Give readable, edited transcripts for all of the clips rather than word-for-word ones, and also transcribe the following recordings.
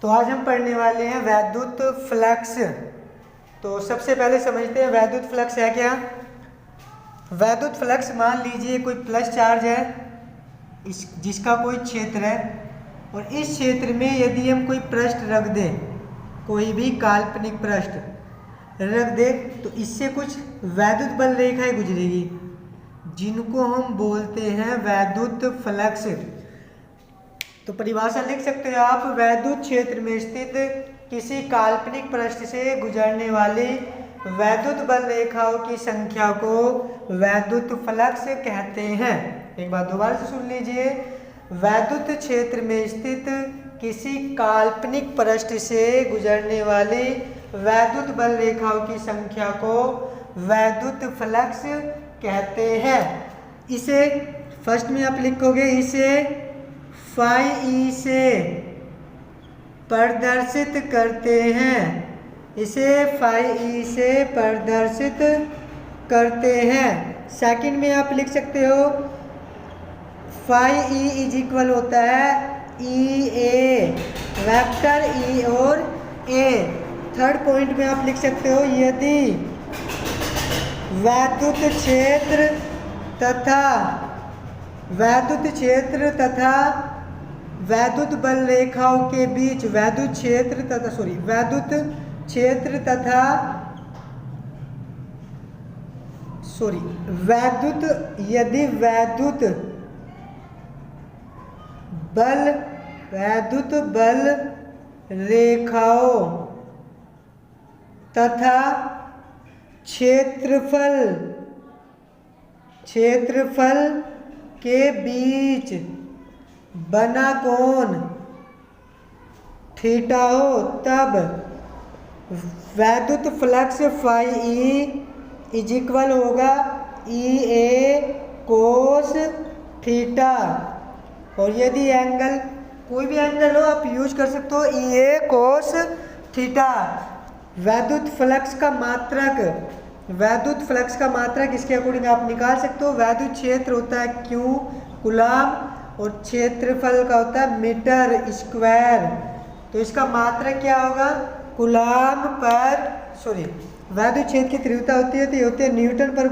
तो आज हम पढ़ने वाले हैं वैद्युत फ्लक्स। तो सबसे पहले समझते हैं वैद्युत फ्लक्स है क्या। वैद्युत फ्लक्स, मान लीजिए कोई प्लस चार्ज है जिसका कोई क्षेत्र है, और इस क्षेत्र में यदि हम कोई पृष्ठ रख दें, कोई भी काल्पनिक पृष्ठ रख दें, तो इससे कुछ वैद्युत बल रेखाएं गुजरेगी जिनको हम बोलते हैं वैद्युत फ्लक्स। तो परिभाषा लिख सकते हैं आप, वैद्युत क्षेत्र में स्थित किसी काल्पनिक पृष्ठ से गुजरने वाली वैद्युत बल रेखाओं की संख्या को वैद्युत फ्लक्स कहते हैं। एक बार दोबारा से सुन लीजिए, वैद्युत क्षेत्र में स्थित किसी काल्पनिक पृष्ठ से गुजरने वाली वैद्युत बल रेखाओं की संख्या को वैद्युत फ्लक्स कहते हैं। इसे फर्स्ट में आप लिखोगे, इसे फाई ई से प्रदर्शित करते हैं। इसे फाई ई से प्रदर्शित करते हैं। सेकंड में आप लिख सकते हो फाई ई इज इक्वल होता है ई ए, वेक्टर ई और ए। थर्ड पॉइंट में आप लिख सकते हो, यदि वैद्युत क्षेत्र तथा वैद्युत बल रेखाओं के बीच वैद्युत यदि वैद्युत बल रेखाओं तथा क्षेत्रफल के बीच बना कोण थीटा हो, तब वैद्युत flux phi E is equal होगा ई ए कोस थीटा। और यदि एंगल, कोई भी एंगल हो आप यूज कर सकते हो ई ए कोस थीटा। वैद्युत फ्लक्स का मात्रक इसके अकॉर्डिंग आप निकाल सकते हो। वैद्युत क्षेत्र होता है क्यू कूलम और क्षेत्रफल का होता है मीटर स्क्वायर। तो इसका मात्रक क्या होगा, कूलम पर वैद्युत क्षेत्र की तीव्रता होती है न्यूटन पर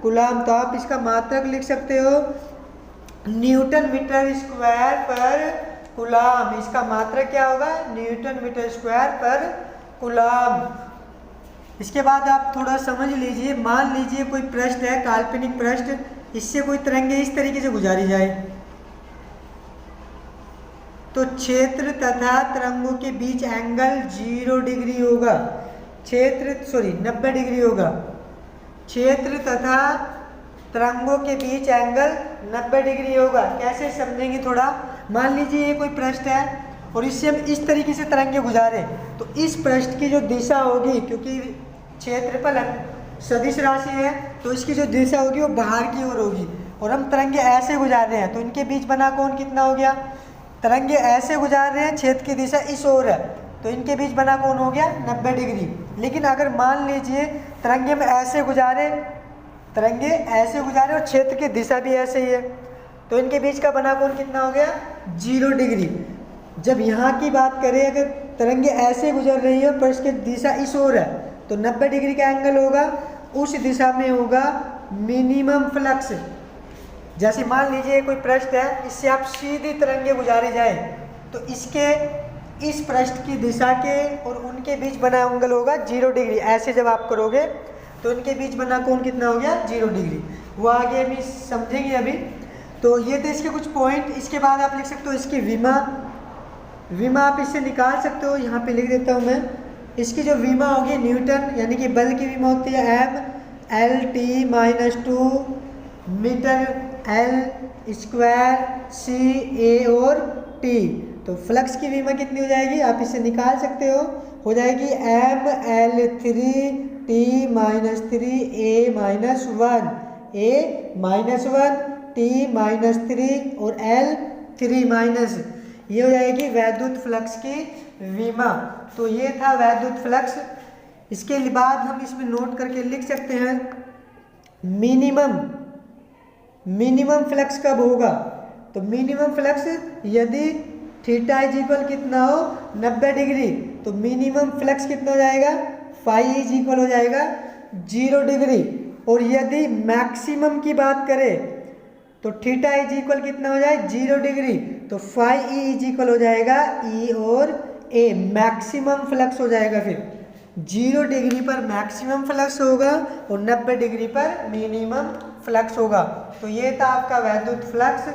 कूलम। तो आप इसका मात्रक लिख सकते हो न्यूटन मीटर स्क्वायर पर कूलम। इसका मात्रक क्या होगा, न्यूटन मीटर स्क्वायर पर कूलम। इसके बाद आप थोड़ा समझ लीजिए, मान लीजिए कोई पृष्ठ है, काल्पनिक पृष्ठ, इससे कोई तरंगे इस तरीके से गुजारी जाए, तो क्षेत्र तथा तरंगों के बीच एंगल 0 डिग्री होगा। 90 डिग्री होगा। क्षेत्र तथा तरंगों के बीच एंगल 90 डिग्री होगा। कैसे समझेंगे थोड़ा। मान लीजिए ये कोई पृष्ठ है और इससे हम इस तरीके से तरंगे गुजारे, तो इस पृष्ठ की जो दिशा होगी, क्योंकि क्षेत्रफल सदिश राशि है, तो इसकी जो दिशा होगी वो बाहर की ओर होगी, और हम तरंगे ऐसे गुजार रहे हैं, तो इनके बीच बना कोण कितना हो गया। तरंगे ऐसे गुजार रहे हैं, क्षेत्र की दिशा इस ओर है, तो इनके बीच बना कोण हो गया 90 डिग्री। लेकिन अगर मान लीजिए तरंगे में ऐसे गुजारे और क्षेत्र की दिशा भी ऐसे ही है, तो इनके बीच का बना कोण कितना हो गया, 0 डिग्री। जब यहाँ की बात करें, अगर तरंगे ऐसे गुजर रही है और पृष्ठ की दिशा इस ओर है, तो 90 डिग्री का एंगल होगा, उस दिशा में होगा मिनिमम फ्लक्स। जैसे मान लीजिए कोई पृष्ठ है, इससे आप सीधी तरंगे गुजारी जाए, तो इसके इस पृष्ठ की दिशा के और उनके बीच बना एंगल होगा 0 डिग्री। ऐसे जब आप करोगे तो इनके बीच बना कोण कितना हो गया, 0 डिग्री। वो आगे अभी समझेंगे अभी। तो ये थे इसके कुछ पॉइंट। इसके बाद आप लिख सकते हो इसकी विमा आप इससे निकाल सकते हो। यहाँ पे लिख देता हूँ मैं। इसकी जो विमा होगी न्यूटन, यानी कि बल की विमा होती है M/L/T-2 metre L square C/A और T। तो फ्लक्स की विमा कितनी हो जाएगी, आप इसे निकाल सकते हो जाएगी M/L3T-3A-1 T-3 और L3-। ये हो जाएगी वैद्युत फ्लक्स की विमा। तो ये था वैद्युत फ्लक्स। इसके बाद हम इसमें नोट करके लिख सकते हैं मिनिमम फ्लक्स कब होगा। तो मिनिमम फ्लक्स यदि थीटा इज इक्वल कितना हो 90 डिग्री, तो मिनिमम फ्लक्स कितना हो जाएगा फाई इज इक्वल हो जाएगा 0 डिग्री। और यदि मैक्सिमम की बात करें तो थीटा इज इक्वल कितना हो जाए 0 डिग्री, तो फाई ई इज इक्वल हो जाएगा ई और ए, मैक्सिमम फ्लक्स हो जाएगा। फिर 0 डिग्री पर मैक्सिमम फ्लक्स होगा और 90 डिग्री पर मिनिमम फ्लक्स होगा। तो ये था आपका वैद्युत फ्लक्स,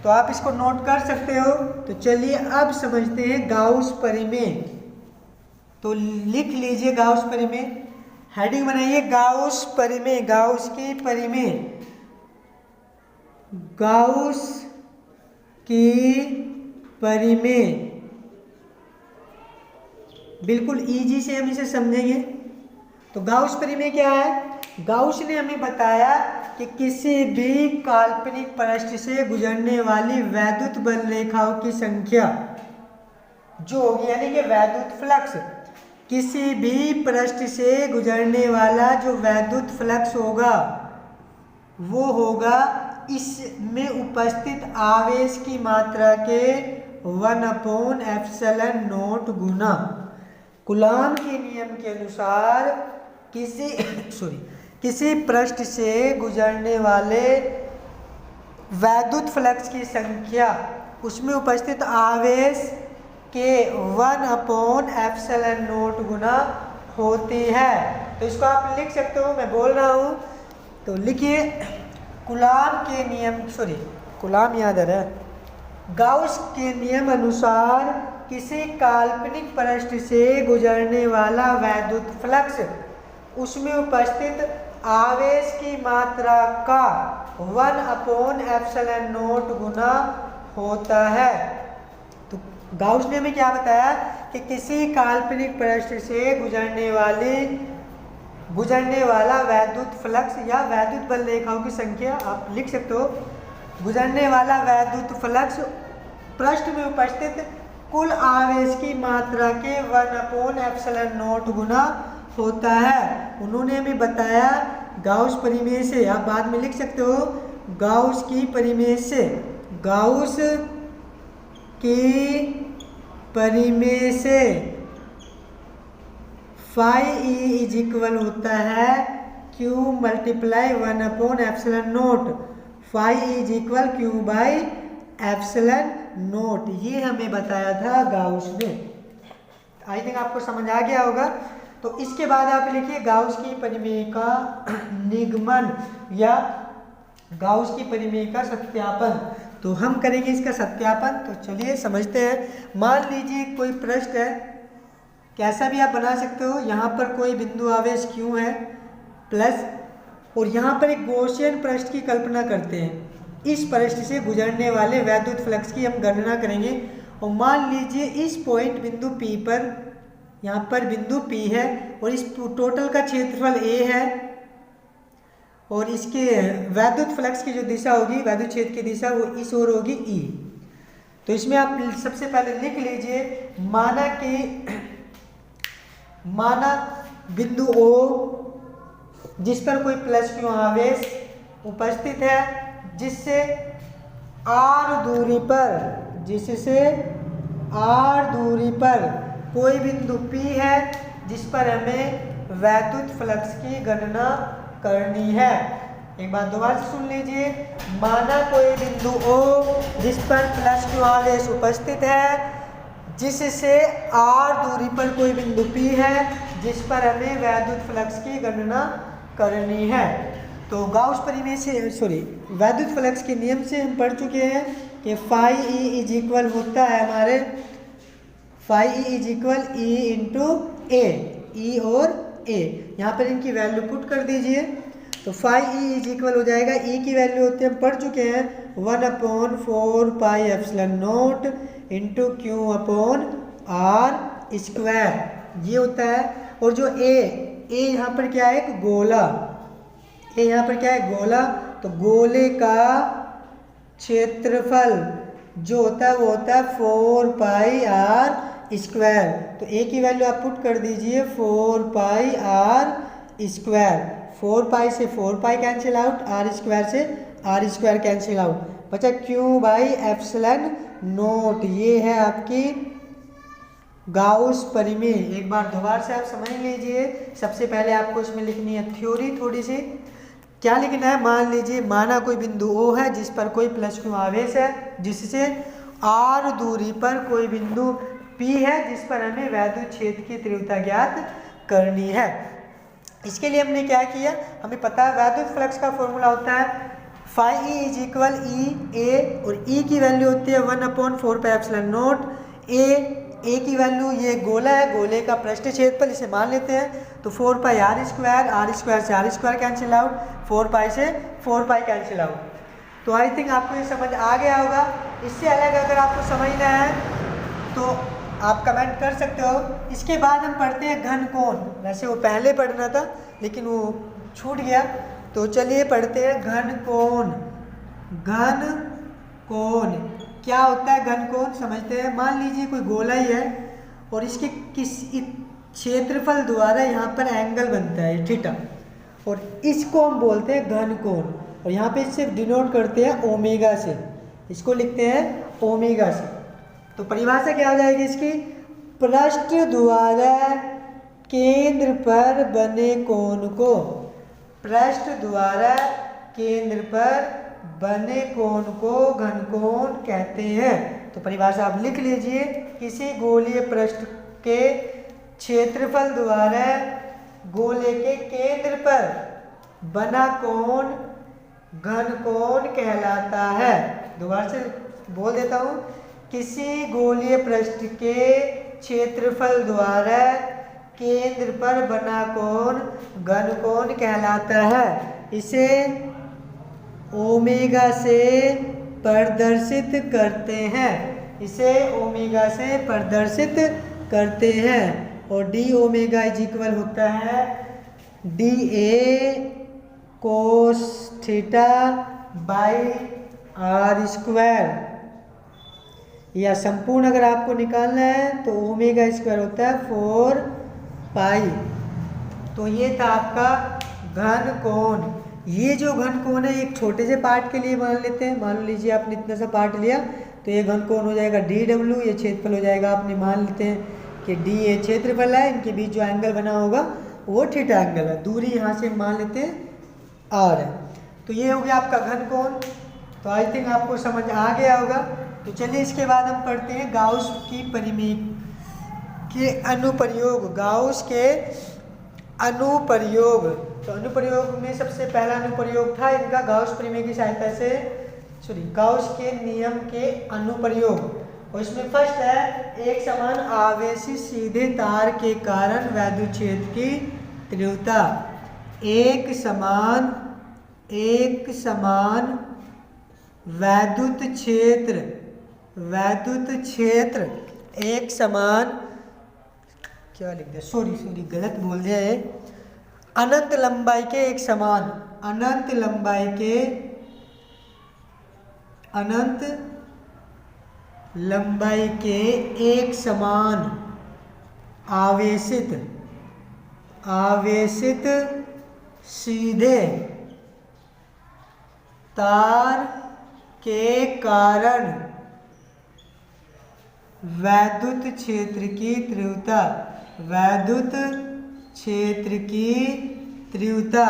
तो आप इसको नोट कर सकते हो। तो चलिए अब समझते हैं गाउस परिमेय। तो लिख लीजिए गाउस परिमेय, हेडिंग बनाइए गाउस परिमेय, गाउस की परिमेय, गाउस की परिमेय। बिल्कुल इजी से हम इसे समझेंगे। तो गाउस परिमेय क्या है? गाउस ने हमें बताया कि किसी भी काल्पनिक पृष्ठ से गुजरने वाली वैद्युत बल रेखाओं की संख्या जो होगी, यानी कि वैद्युत फ्लक्स, किसी भी पृष्ठ से गुजरने वाला जो वैद्युत फ्लक्स होगा वो होगा इसमें उपस्थित आवेश की मात्रा के 1/ε0 गुना कूलॉम के नियम के अनुसार किसी पृष्ठ से गुजरने वाले वैद्युत फ्लक्स की संख्या उसमें उपस्थित आवेश के 1/ε0 गुना होती है। तो इसको आप लिख सकते हो, मैं बोल रहा हूँ तो लिखिए, कूलॉम याद आ रहा है। गाउस के नियम अनुसार किसी काल्पनिक पृष्ठ से गुजरने वाला वैद्युत फ्लक्स उसमें उपस्थित आवेश की मात्रा का 1/ε0 गुना होता है। तो गाउस ने हमें क्या बताया कि किसी काल्पनिक पृष्ठ से गुजरने वाला वैद्युत फ्लक्स या वैद्युत बल रेखाओं की संख्या आप लिख सकते हो, गुजरने वाला वैद्युत फ्लक्स पृष्ठ में उपस्थित कुल आवेश की मात्रा के 1/ε0 गुना होता है। उन्होंने हमें बताया गाउस परिमेय से, आप बाद में लिख सकते हो गाउस की परिमेय से, गाउस की परिमेय से फाई ई इज इक्वल होता है Q multiply 1/ε0, phi is equal Q by ε0, ये हमें बताया था गाउस ने। आई थिंक आपको समझ आ गया होगा। तो इसके बाद आप लिखिए गाउस की परिमेय का निगमन या गाउस की परिमेय का सत्यापन। तो हम करेंगे इसका सत्यापन। तो चलिए समझते हैं। मान लीजिए कोई पृष्ठ है, कैसा भी आप बना सकते हो, यहाँ पर कोई बिंदु आवेश Q है प्लस, और यहाँ पर एक गॉसियन पृष्ठ की कल्पना करते हैं। इस पृष्ठ से गुजरने वाले वैद्युत फ्लक्स की हम गणना करेंगे। और मान लीजिए इस पॉइंट बिंदु P पर, यहाँ पर बिंदु P है और इस टोटल का क्षेत्रफल A है और इसके वैद्युत फ्लक्स की जो दिशा होगी, वैद्युत क्षेत्र की दिशा, वो इस ओर होगी E। तो इसमें आप सबसे पहले लिख लीजिए, माना बिंदु O जिस पर कोई प्लस Q आवेश उपस्थित है, जिससे r दूरी पर कोई बिंदु P है जिस पर हमें वैद्युत फ्लक्स की गणना करनी है। एक बात दोबारा से सुन लीजिए, माना कोई बिंदु O जिस पर प्लस Q आवेश उपस्थित है, जिससे r दूरी पर कोई बिंदु P है जिस पर हमें वैद्युत फ्लक्स की गणना करनी है। तो गाउस परिमेय से वैद्युत फ्लक्स के नियम से हम पढ़ चुके हैं कि फाई ई इज इक्वल होता है हमारे phi E is equal E into A, E और ए, यहाँ पर इनकी वैल्यू पुट कर दीजिए। तो फाई ई इज इक्वल हो जाएगा, ई की वैल्यू होती है हम पढ़ चुके हैं 1/4πε0 इंटू Q/r², ये होता है। और जो ए यहाँ पर क्या है, एक गोला, ये यहाँ पर क्या है, गोला। तो गोले का क्षेत्रफल जो होता है वो होता है 4πr²। तो ए की वैल्यू आप पुट कर दीजिए 4πr²। 4π से 4π कैंसिल आउट, r² से आर स्क्वायर कैंसिल आउट, बचा क्यू बाई एप्सिलॉन नोट। ये है आपकी गाउस परिमेय। एक बार दोबारा से आप समझ लीजिए। सबसे पहले आपको इसमें लिखनी है थ्योरी थोड़ी सी। क्या लिखना है, मान लीजिए माना कोई बिंदु O है जिस पर कोई प्लस क्यू आवेश है, जिससे R दूरी पर कोई बिंदु P है जिस पर हमें वैद्युत क्षेत्र की तीव्रता ज्ञात करनी है। इसके लिए हमने क्या किया, हमें पता है वैद्युत फ्लक्स का फॉर्मूला होता है phi E is equal E A, और E की वैल्यू होती है 1/4πε0। ए की वैल्यू, ये गोला है, गोले का पृष्ठ क्षेत्रफल, इसे मान लेते हैं तो 4 पाई आर स्क्वायर से आर स्क्वायर कैंसिल आउट, 4 पाई से 4 पाई कैंसिल आउट। तो आई थिंक आपको ये समझ आ गया होगा। इससे अलग अगर आपको समझना है तो आप कमेंट कर सकते हो। इसके बाद हम पढ़ते हैं घन कोण। वैसे वो पहले पढ़ना था लेकिन वो छूट गया, तो चलिए पढ़ते हैं घन कोण। घन कोण क्या होता है, घन कोण समझते हैं। मान लीजिए कोई गोला ही है और इसके किसी क्षेत्रफल द्वारा यहाँ पर एंगल बनता है थीटा, और इसको हम बोलते हैं घन कोण, और यहाँ पे इससे डिनोट करते हैं ओमेगा से, इसको लिखते हैं ओमेगा से। तो परिभाषा क्या हो जाएगी इसकी, पृष्ठ द्वारा केंद्र पर बने कोण को, पृष्ठ द्वारा केंद्र पर बने कोण को घन कोण कहते हैं। तो परिभाषा आप लिख लीजिए, किसी गोलीय पृष्ठ के क्षेत्रफल द्वारा गोले के केंद्र पर बना कोण घन कोण कहलाता है। दोबारा से बोल देता हूँ, किसी गोलीय पृष्ठ के क्षेत्रफल द्वारा केंद्र पर बना कोण घन कोण कहलाता है। इसे ओमेगा से प्रदर्शित करते हैं, इसे ओमेगा से प्रदर्शित करते हैं, और डी ओमेगा इज इक्वल होता है D A cos theta by R square, या संपूर्ण अगर आपको निकालना है तो ओमेगा स्क्वायर होता है 4 पाई। तो ये था आपका घन कोण। ये जो घन कोण है एक छोटे से पार्ट के लिए मान लेते हैं। मान लीजिए आपने इतना सा पार्ट लिया तो ये घन कोण हो जाएगा डी डब्ल्यू, ये क्षेत्रफल हो जाएगा, आपने मान लेते हैं कि डी ए क्षेत्रफल है, इनके बीच जो एंगल बना होगा वो थीटा एंगल है, दूरी यहाँ से मान लेते हैं आर है। तो ये हो गया आपका घन कोण। तो आई थिंक आपको समझ आ गया होगा। तो चलिए इसके बाद हम पढ़ते हैं गाउस की परिमेय के अनुप्रयोग, गाउस के अनुप्रयोग। तो अनुप्रयोग में सबसे पहला अनुप्रयोग था इनका गाउस परिमेय की सहायता से, गाउस के नियम के अनुप्रयोग, और इसमें फर्स्ट है एक समान आवेशित सीधे तार के कारण वैद्युत क्षेत्र की तीव्रता। एक समान वैद्युत क्षेत्र एक समान, क्या लिख दिया, सॉरी गलत बोल दिया है, अनंत लंबाई के एक समान, अनंत लंबाई के एक समान आवेशित सीधे तार के कारण वैद्युत क्षेत्र की तीव्रता, वैद्युत क्षेत्र की तीव्रता,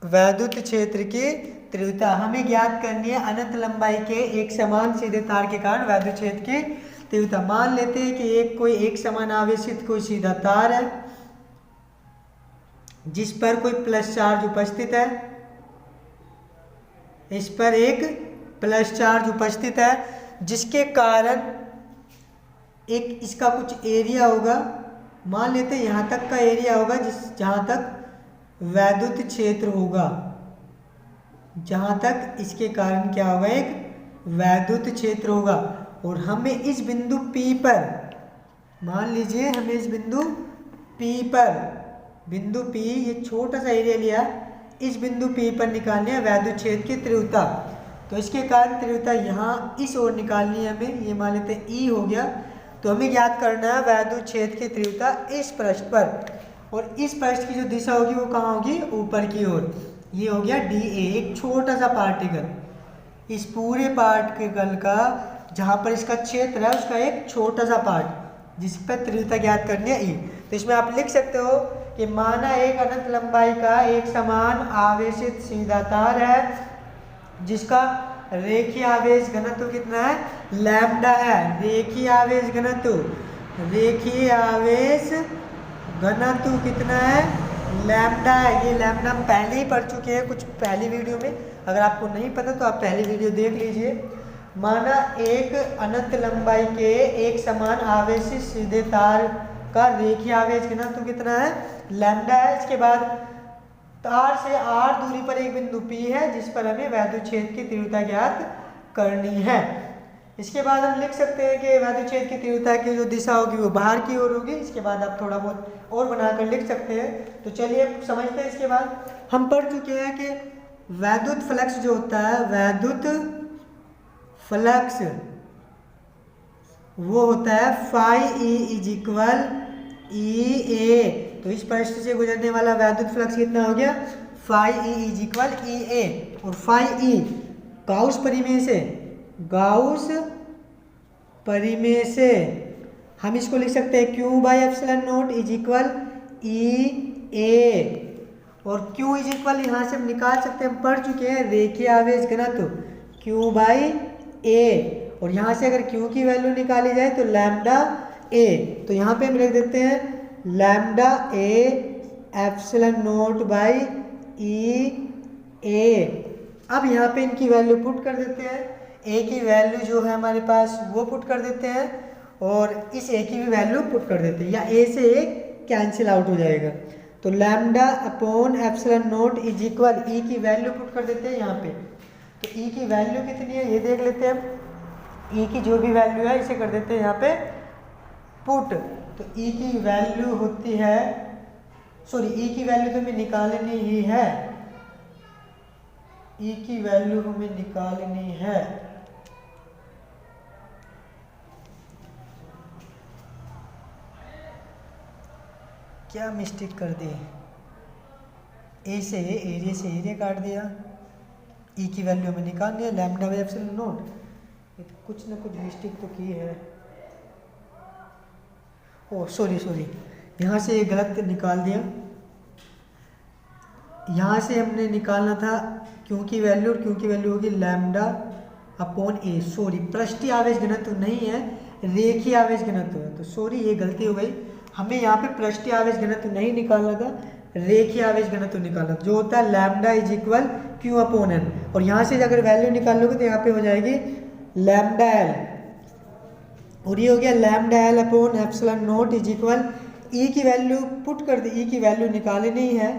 वैद्युत क्षेत्र की तीव्रता हमें ज्ञात करनी है। अनंत लंबाई के एक समान सीधे तार के कारण वैद्युत क्षेत्र की तीव्रता। मान लेते हैं कि कोई एक समान आवेशित कोई सीधा तार है जिस पर कोई प्लस चार्ज उपस्थित है, इस पर एक प्लस चार्ज उपस्थित है, जिसके कारण एक इसका कुछ एरिया होगा, मान लेते हैं यहाँ तक का एरिया होगा जहाँ तक वैद्युत क्षेत्र होगा, जहाँ तक इसके कारण क्या होगा, एक वैद्युत क्षेत्र होगा। और हमें इस बिंदु P पर, मान लीजिए हमें इस बिंदु P, ये छोटा सा एरिया लिया, इस बिंदु P पर निकालनी है वैद्युत क्षेत्र की तीव्रता। तो इसके कारण तीव्रता यहाँ इस ओर निकालनी है हमें, ये मान लेते हैं E हो गया। तो हमें ज्ञात करना है वैद्युत क्षेत्र की तीव्रता इस पृष्ठ पर, और इस पृष्ठ की जो दिशा होगी वो कहाँ होगी, ऊपर की ओर। ये हो गया डी ए, एक छोटा सा पार्टिकल। इस पूरे पार्टिकल का जहाँ पर इसका क्षेत्र है उसका एक छोटा सा पार्ट जिस पर तीव्रता ज्ञात करनी है ई। तो इसमें आप लिख सकते हो कि माना एक अनंत लंबाई का एक समान आवेशित सीधा तार है जिसका रेखीय आवेश घनत्व कितना है, लैम्डा है। रेखीय आवेश घनत्व, रेखीय आवेश घनत्व कितना है, लैम्डा है। ये लैम्डा हम पहले ही पढ़ चुके हैं कुछ पहली वीडियो में, अगर आपको नहीं पता तो आप पहली वीडियो देख लीजिए। माना एक अनंत लंबाई के एक समान आवेशित सीधे तार का रेखीय आवेश घनत्व कितना है, लैम्डा है। इसके बाद तार से r दूरी पर एक बिंदु P है जिस पर हमें वैद्युत क्षेत्र की तीव्रता ज्ञात करनी है। इसके बाद हम लिख सकते हैं कि वैद्युत क्षेत्र की तीव्रता की जो दिशा होगी वो बाहर की ओर होगी। इसके बाद आप थोड़ा बहुत और बनाकर लिख सकते हैं। तो चलिए समझते हैं। इसके बाद हम पढ़ चुके हैं कि वैद्युत फ्लक्स जो होता है, वैद्युत फ्लक्स वो होता है phi E is equal E ए। तो इस पृष्ठ से गुजरने वाला वैद्युत फ्लक्स कितना हो गया, phi E is equal E A. और फाई ई गाउस परिमेय से, गाउस परिमेय से हम इसको लिख सकते हैं Q by epsilon naught is equal E A. और क्यू इज इक्वल यहाँ से हम निकाल सकते हैं, हम पढ़ चुके हैं रेखीय आवेश घनत्व क्यू बाई ए। और यहाँ से अगर क्यू की वैल्यू निकाली जाए तो लैम्डा ए। तो यहाँ पे हम लिख देते हैं lambda A epsilon naught by E A. अब यहाँ पे इनकी वैल्यू पुट कर देते हैं। ए की वैल्यू जो है हमारे पास वो पुट कर देते हैं और इस ए की भी वैल्यू पुट कर देते हैं, या ए से ए कैंसिल आउट हो जाएगा। तो lambda upon epsilon naught is equal E की वैल्यू पुट कर देते हैं यहाँ पे। तो ई की वैल्यू कितनी है ये देख लेते हैं हम। ई की जो भी वैल्यू है इसे कर देते हैं यहाँ पे पुट। तो ई की वैल्यू होती है, सॉरी ई की वैल्यू तो हमें निकालनी ही है, ई की वैल्यू हमें निकालनी है। क्या मिस्टेक कर दी, ए से एरिया से एरिया काट दिया। ई की वैल्यू हमें निकालनी है लैम्डा बाई एप्सिलॉन नॉट। कुछ ना कुछ मिस्टेक तो की है। ओह सॉरी यहाँ से ये गलत निकाल दिया। यहाँ से हमने निकालना था क्यू की वैल्यू, और क्यू की वैल्यू होगी लैम्डा अपॉन ए। सॉरी पृष्ठीय आवेश घनत्व नहीं है, रेखीय आवेश घनत्व है। तो सॉरी ये गलती हो गई, हमें यहाँ पे पृष्ठीय आवेश घनत्व नहीं निकालना था, रेखीय आवेश घनत्व निकालना जो होता है lambda is equal Q upon N. और यहाँ से अगर वैल्यू निकाल लोगे तो यहाँ पे हो जाएगी लैम्डा एल, और ये हो गया lambda L upon epsilon naught is equal E की वैल्यू पुट कर दे। ई की वैल्यू निकाली नहीं है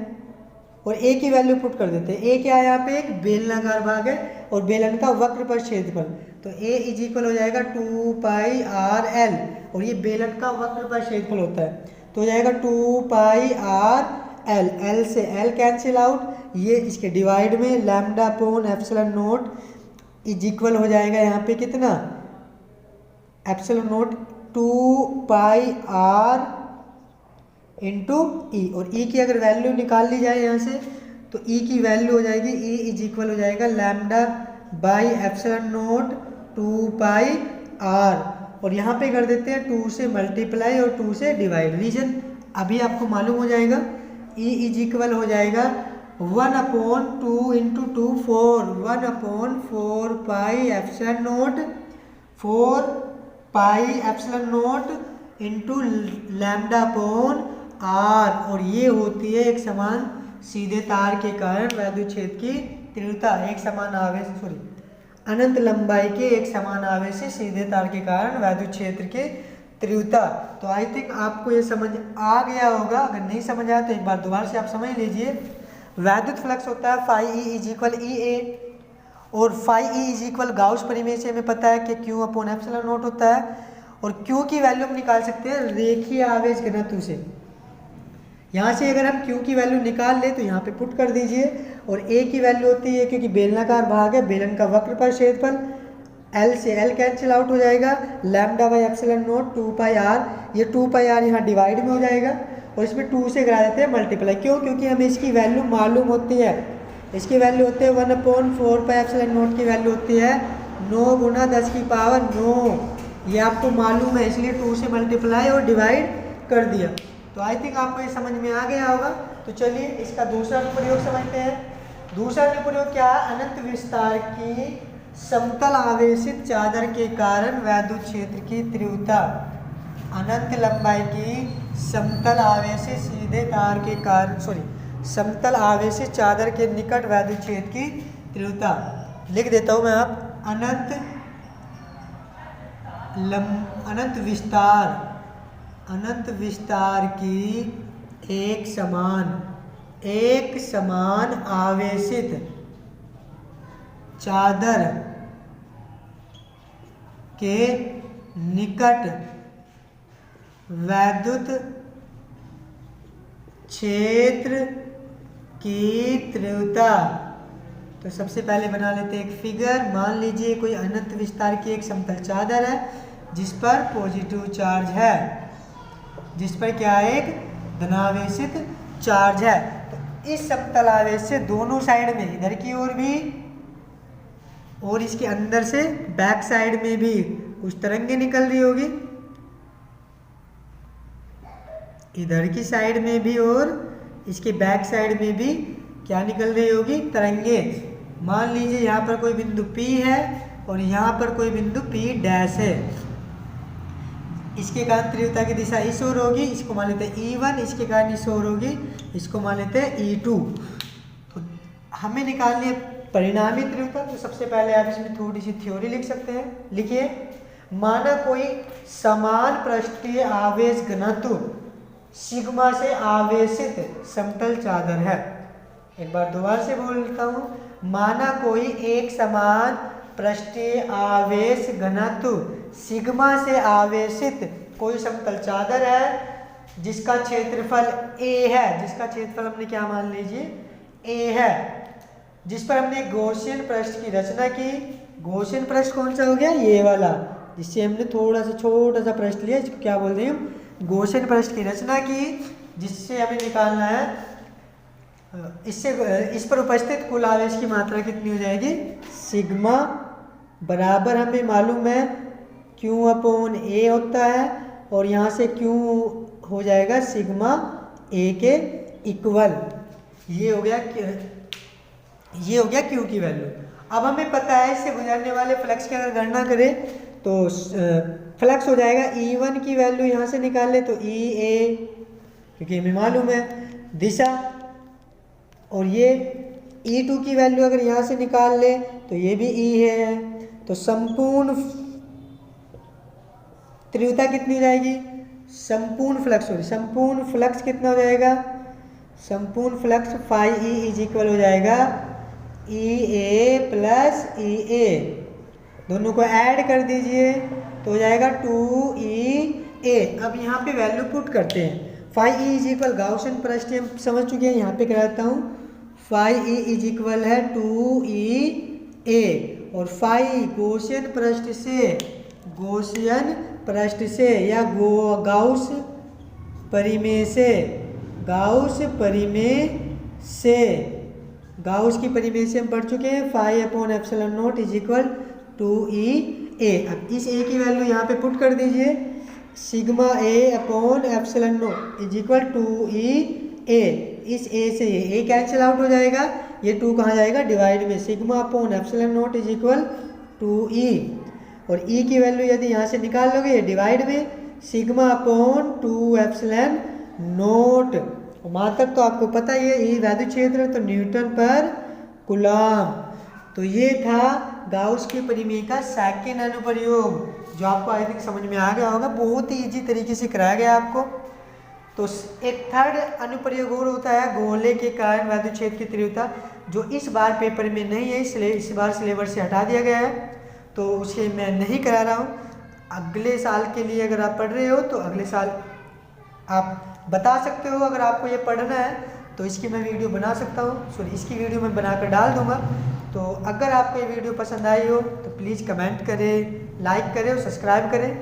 और ए की वैल्यू पुट कर देते हैं। ए क्या है यहाँ पे, एक बेलनाकार भाग है और बेलन का वक्र पर क्षेत्रफल। तो ए इज इक्वल हो जाएगा 2 पाई आर एल, और ये बेलन का वक्र पर क्षेत्रफल होता है तो हो जाएगा 2 पाई आर एल। एल से एल कैंसिल आउट, ये इसके डिवाइड में lambda upon epsilon naught is equal हो जाएगा यहाँ पे कितना, epsilon not 2 pi R into e. और ई की अगर वैल्यू निकाल ली जाए यहाँ से तो ई की वैल्यू हो जाएगी, ई इज इक्वल हो जाएगा lambda by epsilon not 2 pi R, और यहाँ पे कर देते हैं 2 से मल्टीप्लाई और 2 से डिवाइड। रीजन अभी आपको मालूम हो जाएगा। ई इज इक्वल हो जाएगा 1 upon 2 into 2 4, 1 upon 4 pi epsilon nought, 4 pi epsilon nought into lambda upon R. और ये होती है एक समान सीधे तार के कारण वैद्युत क्षेत्र की तीव्रता। एक समान आवेश, सॉरी अनंत लंबाई के एक समान आवेश से सीधे तार के कारण वैद्युत क्षेत्र की तीव्रता। तो आई थिंक आपको ये समझ आ गया होगा। अगर नहीं समझ आया तो एक बार दोबारा से आप समझ लीजिए। वैद्युत फ्लक्स होता है phi E is equal E A, और phi E is equal Gauss परिमेय से हमें पता है कि क्यू अपॉन एप्सिलॉन नॉट होता है। और क्यू की वैल्यू हम निकाल सकते हैं रेखीय आवेश घनत्व से। यहाँ से अगर हम क्यू की वैल्यू निकाल ले तो यहाँ पे पुट कर दीजिए। और ए की वैल्यू होती है, क्योंकि बेलनाकार भाग है, बेलन का वक्र पर क्षेत्रफल, एल से एल कैंसिल आउट हो जाएगा, lambda by epsilon not 2 pi R. ये 2 पाई आर यहाँ डिवाइड में हो जाएगा और इसमें 2 से करा देते हैं मल्टीप्लाई। क्यों? क्योंकि हमें इसकी वैल्यू मालूम होती है। इसकी वैल्यू होती है 1/4πε0 की वैल्यू होती है 9 गुना 10 की पावर 9। ये आपको मालूम है, इसलिए 2 से मल्टीप्लाई और डिवाइड कर दिया। तो आई थिंक आपको ये समझ में आ गया होगा। तो चलिए इसका दूसरा अनुप्रयोग समझते हैं। दूसरा अनुप्रयोग क्या है? अनंत विस्तार की समतल आवेशित चादर के कारण वैद्युत क्षेत्र की तीव्रता, अनंत लंबाई की समतल आवेशित सीधे तार के कारण समतल आवेशित चादर के निकट वैद्युत क्षेत्र की तीव्रता। लिख देता हूं मैं आप, अनंत विस्तार की एक समान आवेशित चादर के निकट वैद्युत क्षेत्र की तीव्रता। तो सबसे पहले बना लेते हैं एक फिगर। मान लीजिए कोई अनंत विस्तार की एक समतल चादर है जिस पर पॉजिटिव चार्ज है, जिस पर क्या है? एक धनावेशित चार्ज है। तो इस समतल आवेश से दोनों साइड में, इधर की ओर भी और इसके अंदर से बैक साइड में भी कुछ तरंगे निकल रही होगी, इधर की साइड में भी और इसके बैक साइड में भी क्या निकल रही होगी? तरंगे। मान लीजिए यहाँ पर कोई बिंदु P है और यहाँ पर कोई बिंदु P डैश है। इसके कारण तीव्रता की दिशा इस ओर होगी, इसको मान लेते हैं E1, इसके कारण इस ओर होगी, इसको मान लेते हैं E2। तो हमें निकालनी है परिणामी तीव्रता। तो सबसे पहले आप इसमें थोड़ी सी थ्योरी लिख सकते हैं। लिखिए, माना कोई समान पृष्ठीय आवेश घनत्व सिग्मा से आवेशित समतल चादर है। एक बार दोबारा से बोलता हूँ, माना कोई एक समान पृष्ठीय आवेश घनत्व सिग्मा से आवेशित कोई समतल चादर है जिसका क्षेत्रफल A है, जिसका क्षेत्रफल हमने क्या मान लीजिए A है, जिस पर हमने गॉसियन पृष्ठ की रचना की। गॉसियन पृष्ठ कौन सा हो गया? ये वाला, जिससे हमने थोड़ा सा छोटा सा पृष्ठ लिया, इसको क्या बोलते हैं हम? गॉसियन पृष्ठ की रचना की, जिससे हमें निकालना है इससे इस पर उपस्थित कुल आवेश की मात्रा कितनी हो जाएगी? सिग्मा बराबर हमें मालूम है Q/A होता है, और यहाँ से Q हो जाएगा सिग्मा A के इक्वल। ये हो गया Q की वैल्यू। अब हमें पता है इससे गुजरने वाले फ्लक्स की अगर गणना करें तो फ्लक्स हो जाएगा E1 की वैल्यू यहाँ से निकाल ले तो EA, क्योंकि हमें मालूम है दिशा, और ये E2 की वैल्यू अगर यहाँ से निकाल ले तो ये भी E है। तो संपूर्ण तीव्रता कितनी जाएगी? संपूर्ण फ्लक्स कितना हो जाएगा? संपूर्ण flux phi E is equal हो जाएगा EA प्लस EA। दोनों को ऐड कर दीजिए तो हो जाएगा 2EA। अब यहाँ पे वैल्यू पुट करते हैं। phi E is equal Gaussian पृष्ठ हम समझ चुके हैं, यहाँ पे कराता हूँ। phi E इज इक्वल है 2EA, और phi गॉसियन पृष्ठ से या गाउस की परिमेय से हम पढ़ चुके हैं। phi/ε0 is equal 2EA। अब इस A की वैल्यू यहाँ पे पुट कर दीजिए, sigma A/ε0 is equal 2EA। इस A से ये A कैंसिल आउट हो जाएगा, ये 2 कहाँ जाएगा? डिवाइड में। सिग्मा/ε0 इज इक्वल 2E, और E की वैल्यू यदि यहाँ से निकाल लोगे ये डिवाइड में, सिग्मा/2ε0। मात्रक तो आपको पता ही है, E वैद्युत क्षेत्र है तो न्यूटन पर कूलम। तो ये था गाउस की परिमेय का सेकंड अनुप्रयोग, जो आपको आई थिंक समझ में आ गया होगा। बहुत ही इजी तरीके से कराया गया आपको। तो एक थर्ड अनुप्रयोग और होता है गोले के कारण वैद्युत क्षेत्र की तीव्रता, जो इस बार पेपर में नहीं है, इसलिए इस बार सिलेबस से हटा दिया गया है, तो उसे मैं नहीं करा रहा हूँ। अगले साल के लिए अगर आप पढ़ रहे हो तो अगले साल आप बता सकते हो, अगर आपको ये पढ़ना है तो इसकी मैं वीडियो बना सकता हूँ। इसकी वीडियो मैं बनाकर डाल दूँगा। तो अगर आपको ये वीडियो पसंद आई हो तो प्लीज़ कमेंट करें, लाइक करें और सब्सक्राइब करें।